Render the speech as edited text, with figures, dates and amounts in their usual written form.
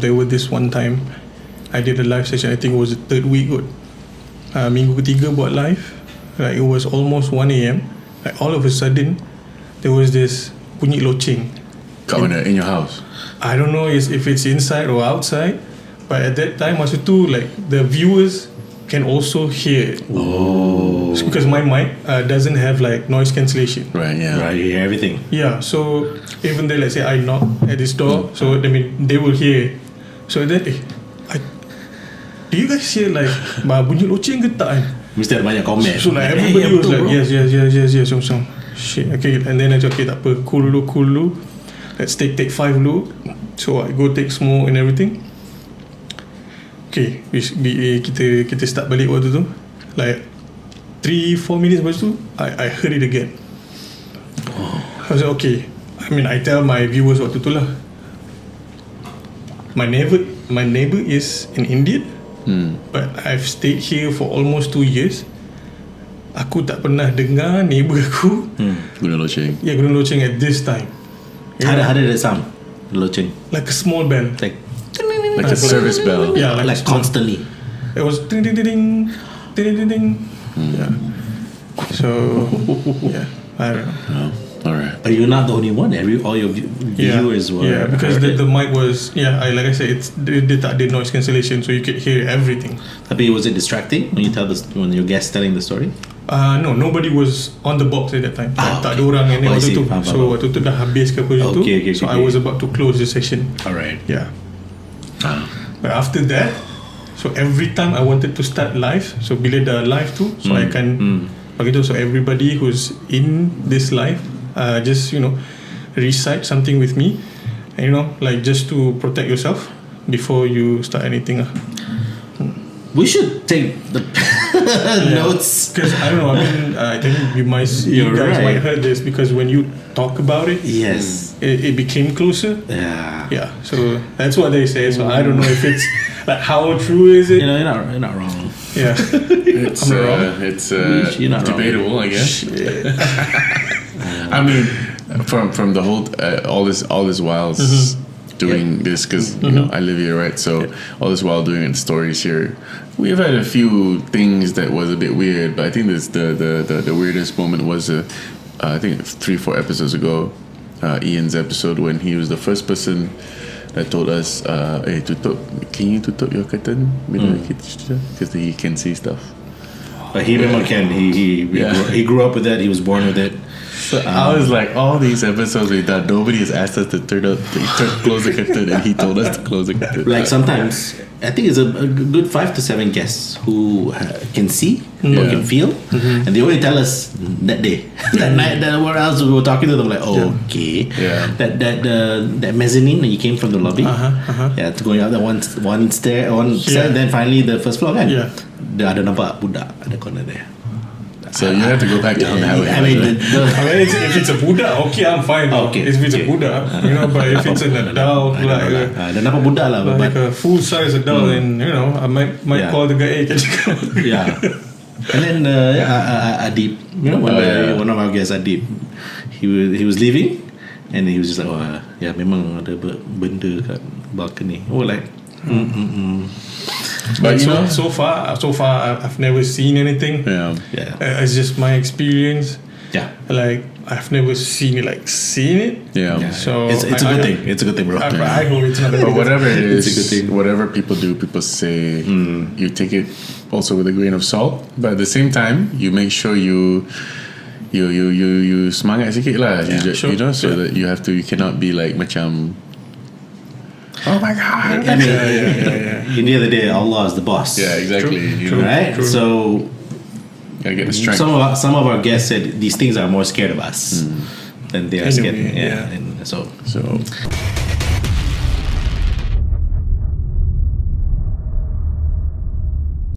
there was this one time I did a live session. I think it was the third week kot. Minggu ketiga buat live. Like it was almost 1 a.m. Like all of a sudden there was this bunyi loceng. In your house? I don't know if it's inside or outside, but at that time masa tu like the viewers can also hear it. Oh. It's because my mic doesn't have like noise cancellation. Right, yeah. Right, you hear everything. Yeah, so even though let's say I knock at this door, so I mean they will hear. So then do you guys hear like bunyi loceng ke tak kan? Mesti ada banyak komen. So like everybody was like yes. So shit. Okay, and then I just okay tak apa, cool dulu. Let's take 5 dulu. So I go take smoke and everything. Okay, kita start balik waktu tu. Like 3-4 minutes lepas tu I heard it again. I was like okay. I mean I tell my viewers waktu tu lah. My neighbor is an Indian. But I've stayed here for almost 2 years. Aku tak pernah dengar neighbor aku Guna loceng. Yeah, guna loceng at this time. How did it sound? Loceng. Like a small bell. Like a service bell. Yeah, like constantly. It was ding ding ding ding ding. Yeah. So yeah, I don't know. Alright. But you're not the only one. All your viewers were. Yeah, because the mic was like I said, they did noise cancellation, so you could hear everything. Tapi was it distracting when your guest telling the story? No, nobody was on the box at that time. Tak ada orang yang waktu tu. So waktu tu dah habis ke apa tu. Okay, so I was about to close the session. Alright. Yeah. But after that, so every time I wanted to start live, so bila dah live tu, so I can bagi tu, so everybody who's in this live, just recite something with me, and like just to protect yourself before you start anything. We should take the notes, because I don't know. I mean, I think you guys might heard this, because when you talk about it, yes, it became closer. Yeah. So that's what they say. So I don't know if it's like how true is it. You're not wrong. Yeah, It's You're not debatable, wrong. I guess. I mean, from the whole all this while doing this, because I live here, right? So all this while doing the stories here, we've had a few things that was a bit weird, but I think this the weirdest moment was I think 3-4 episodes ago, Ian's episode, when he was the first person that told us, "Hey, can you tutup your curtain because he can see stuff." But he memang can. He grew up with that. He was born with it. So I was like, all these episodes we've done, nobody has asked us to close the curtain, and he told us to close the curtain. Like sometimes, I think it's a good 5 to 7 guests who can see or can feel, and they only tell us that day, that night, that what else we were talking to them like, okay, that mezzanine when you came from the lobby, to going up that one stair, then finally the first floor kan, dia ada nampak budak ada corner there. So you have to go back down and have it. I mean, if it's a Buddha, okay, I'm fine. Okay. If it's a Buddha, but if it's an adult, dan apa budak lah, like a full size adult, then I might call the guy. Yeah. And then Adib, one of our guests, Adib, he was leaving, and he was just like, memang ada benda kat balcony. But so far I've never seen anything. It's just my experience. Like I've never seen it. So it's a good thing. It's a good thing, bro. I hope it's not. But whatever it is, it's a good thing. Whatever people do, people say, you take it also with a grain of salt. But at the same time, you make sure you semangat sikit lah. So that you cannot be like macam, oh my God. I mean, in the other day, Allah is the boss. Yeah, exactly. True. Right? True. So gotta get the strength. Some of our guests said these things are more scared of us than they are scared. And so